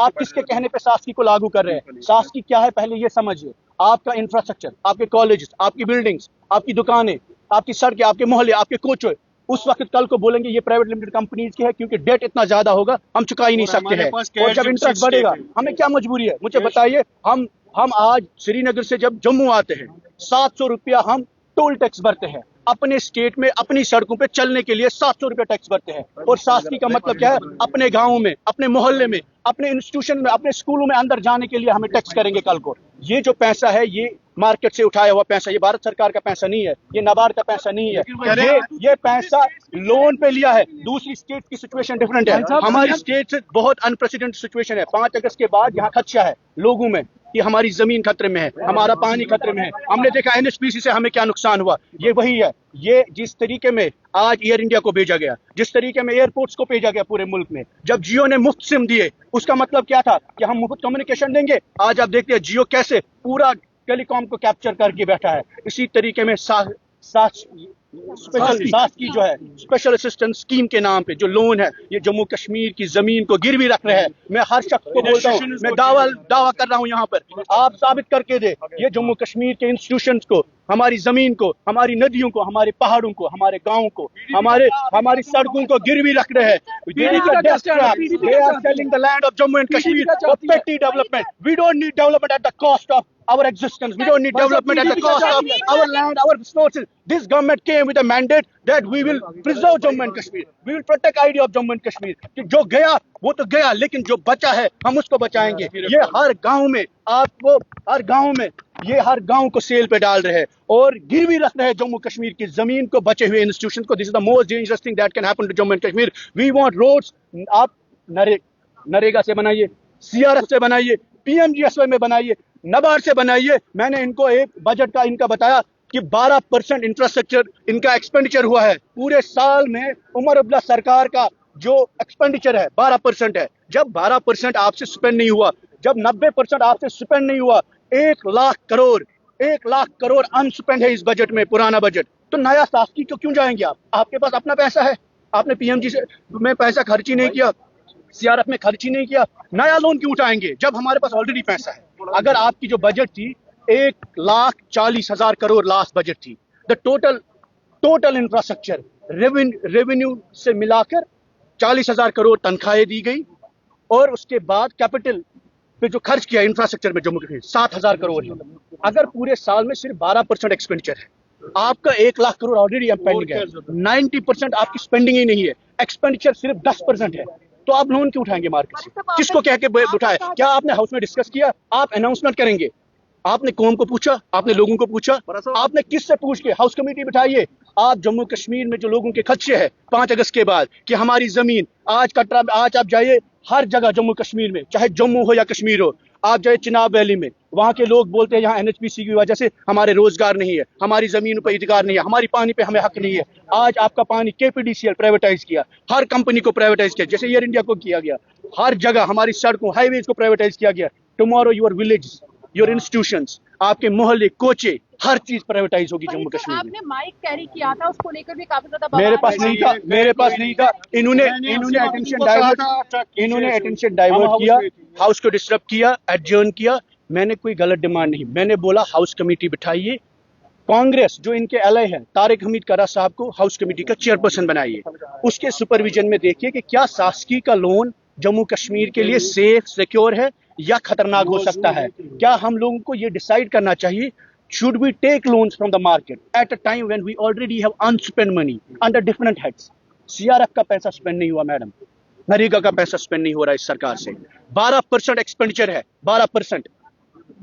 آپ کس کے کہنے پہ ساسکی کو لاگو کر رہے ہیں؟ ساسکی کیا ہے پہلے یہ سمجھیے. آپ کا انفراسٹرکچر، آپ کے کالجز، آپ کی بلڈنگز، آپ کی دکانیں، آپ کی سڑکیں، آپ کے محلے، آپ کے کوچے، اس وقت کل کو بولیں گے یہ پرائیویٹ لمیٹڈ کمپنیز کی ہے کیونکہ ڈیٹ اتنا زیادہ ہوگا ہم چکا ہی نہیں سکتے ہیں. اور جب انٹرسٹ بڑھے گا ہمیں کیا مجبوری ہے؟ مجھے بتائیے. ہم آج سری نگر سے جب جموں آتے ہیں 700 روپیہ ہم ٹول ٹیکس بھرتے ہیں. اپنے اسٹیٹ میں اپنی سڑکوں پہ چلنے کے لیے 700 روپے ٹیکس بھرتے ہیں. اور ساسکی کا مطلب کیا ہے؟ اپنے گاؤں میں، اپنے محلے میں، اپنے انسٹیٹیوشن میں، اپنے اسکولوں میں اندر جانے کے لیے ہمیں ٹیکس کریں گے کل کو. یہ جو پیسہ ہے یہ مارکیٹ سے اٹھایا ہوا پیسہ، یہ بھارت سرکار کا پیسہ نہیں ہے، یہ نبارڈ کا پیسہ نہیں ہے. یہ پیسہ لون پہ لیا ہے. دوسری اسٹیٹ کی سچویشن ڈفرنٹ ہے. ہماری اسٹیٹ سے بہت انپریسیڈنٹ سچویشن ہے. 5 اگست کے بعد یہاں خدشہ ہے لوگوں میں کہ ہماری زمین خطرے میں ہے، ہمارا پانی خطرے میں ہے. ہم نے دیکھا NHPC سے ہمیں کیا نقصان ہوا. یہ وہی ہے. یہ جس طریقے میں آج ایئر انڈیا کو بھیجا گیا، جس طریقے میں ایئرپورٹس کو بھیجا گیا پورے ملک میں، جب جیو نے مفت سم دیے اس کا مطلب کیا تھا کہ ہم مفت کمیونیکیشن دیں گے. آج آپ دیکھتے ہیں جیو کیسے پورا ٹیلی کام کو کیپچر کر کے بیٹھا ہے. اسی طریقے میں ساسکی جو ہے اسپیشل اسسٹنس اسکیم کے نام پہ جو لون ہے یہ جموں کشمیر کی زمین کو گروی رکھ رہے ہیں. میں ہر شخص کو بولتا ہوں، میں دعویٰ کر رہا ہوں یہاں پر، آپ ثابت کر کے دے یہ جموں کشمیر کے انسٹیٹیوشنز کو، ہماری زمین کو، ہماری ندیوں کو، ہمارے پہاڑوں کو، ہمارے گاؤں کو، ہماری سڑکوں کو گروی رکھ رہے ہیں. They are selling the land of Jammu and Kashmir for petty development. We don't need development at the cost of our existence. We don't need development at the cost of our land, our resources. This government came with a mandate that we will preserve Jammu and Kashmir. We will protect idea of Jammu and Kashmir. کہ جو گیا وہ تو گیا، لیکن جو بچا ہے ہم اس کو بچائیں گے. یہ ہر گاؤں میں آپ کو، ہر گاؤں کو سیل پہ ڈال رہے ہیں اور گروی رکھ رہے ہیں جموں کشمیر کی زمین کو، بچے ہوئے انسٹیٹیوشن کو. This is the most dangerous thing that can happen to Jammu and Kashmir. We want roads. آپ نریگا سے بنائیے، CRF سے بنائیے، PMGSY میں بنائیے، نبارڈ سے بنائیے. میں نے ان کو ایک بجٹ کا ان کا بتایا کہ 12% انفراسٹرکچر ان کا ایکسپینڈیچر ہوا ہے پورے سال میں. عمر عبداللہ سرکار کا جو ایکسپینڈیچر ہے 12% ہے. جب 12% آپ سے اسپینڈ نہیں ہوا، جب 90% آپ سے اسپینڈ نہیں ہوا، 1 لاکھ کروڑ انسپینڈ ہے اس بجٹ میں، پرانا بجٹ. تو نیا ساسکی کو کیوں جائیں گے آپ کے پاس اپنا پیسہ ہے، آپ نے PMG میں پیسہ خرچ ہی نہیں کیا، CRF میں خرچ ہی نہیں کیا. نیا لون کیوں اٹھائیں گے جب ہمارے پاس آلریڈی پیسہ ہے؟ اگر آپ کی جو بجٹ تھی 1,40,000 کروڑ لاسٹ بجٹ تھی، دا ٹوٹل انفراسٹرکچر ریونیو سے ملا کر 40,000 کروڑ تنخواہیں دی گئی اور اس کے بعد کیپٹل پہ جو خرچ کیا انفراسٹرکچر میں جموں کشمیر 7,000 کروڑ ہے. اگر پورے سال میں صرف 12% ایکسپینڈیچر ہے، آپ کا 1 لاکھ کروڑ آلریڈی پینڈنگ ہے، 90% آپ کی اسپینڈنگ ہی نہیں ہے، ایکسپینڈیچر صرف 10% ہے. تو آپ لون کیوں اٹھائیں گے مارکیٹ سے؟ کس کو کہہ کے اٹھائے؟ کیا آپ نے ہاؤس میں ڈسکس کیا؟ آپ اناؤنسمنٹ کریں گے، آپ نے قوم کو پوچھا، آپ نے لوگوں کو پوچھا، آپ نے کس سے پوچھ کے ہاؤس کمیٹی بٹھائیے. آپ جموں کشمیر میں جو لوگوں کے خدشے ہیں 5 اگست کے بعد کہ ہماری زمین، آج آپ جائیے ہر جگہ جموں کشمیر میں، چاہے جموں ہو یا کشمیر ہو، آپ جائے چناب ویلی میں، وہاں کے لوگ بولتے ہیں یہاں NHPC کی وجہ سے ہمارے روزگار نہیں ہے، ہماری زمین پہ ادھیکار نہیں ہے، ہماری پانی پہ ہمیں حق نہیں ہے. آج آپ کا پانی KPDCL پرائیویٹائز کیا، ہر کمپنی کو پرائیویٹائز کیا، جیسے ایئر انڈیا کو کیا گیا. ہر جگہ ہماری سڑکوں، ہائی ویز کو پرائیویٹائز کیا گیا. Tomorrow your villages, your institutions, آپ کے محلے، کوچے، ہر چیز پرائیویٹائز ہوگی جموں کشمیر آپ میں. نے مائک کیری کیا تھا، اس کو لے کر بھی کافی زیادہ میرے پاس نہیں تھا. انہوں نے اٹینشن ڈائیورٹ کیا، ہاؤس کو ڈسٹرب کیا، ایڈجرن کیا. میں نے کوئی غلط ڈیمانڈ نہیں، میں نے بولا ہاؤس کمیٹی بٹھائیے. کانگریس جو ان کے ایلائی ہیں طارق حمید کرا صاحب کو ہاؤس کمیٹی کا چیئرپرسن بنائیے. اس کے سپرویژن میں دیکھیے کہ کیا ساسکی کا لون جموں کشمیر کے لیے سیف، سیکیور ہے یا خطرناک ہو سکتا ہے. کیا ہم لوگوں کو یہ ڈیسائیڈ کرنا چاہیے should we take loans from the market at a time when we already have unspent money under different heads. CRF کا پیسہ سپینڈ نہیں ہوا میڈم، نریگا کا پیسہ سپینڈ نہیں ہو رہا اس سرکار سے. 12% ایکسپینڈیچر ہے، 12%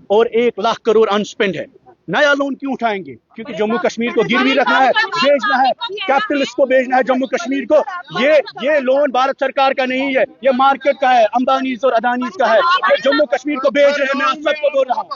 اور 1 لاکھ کروڑ انسپینڈ ہے. نیا لون کیوں اٹھائیں گے؟ کیونکہ جموں کشمیر کو گروی رکھنا ہے، بیچنا ہے، کیپٹلسٹ کو بیچنا ہے جموں کشمیر کو. یہ لون بھارت سرکار کا نہیں ہے، یہ مارکیٹ کا ہے، امبانیز اور اڈانیز کا ہے. یہ جموں کشمیر کو بیچ رہے ہیں. میں آپ سب کو بول رہا ہوں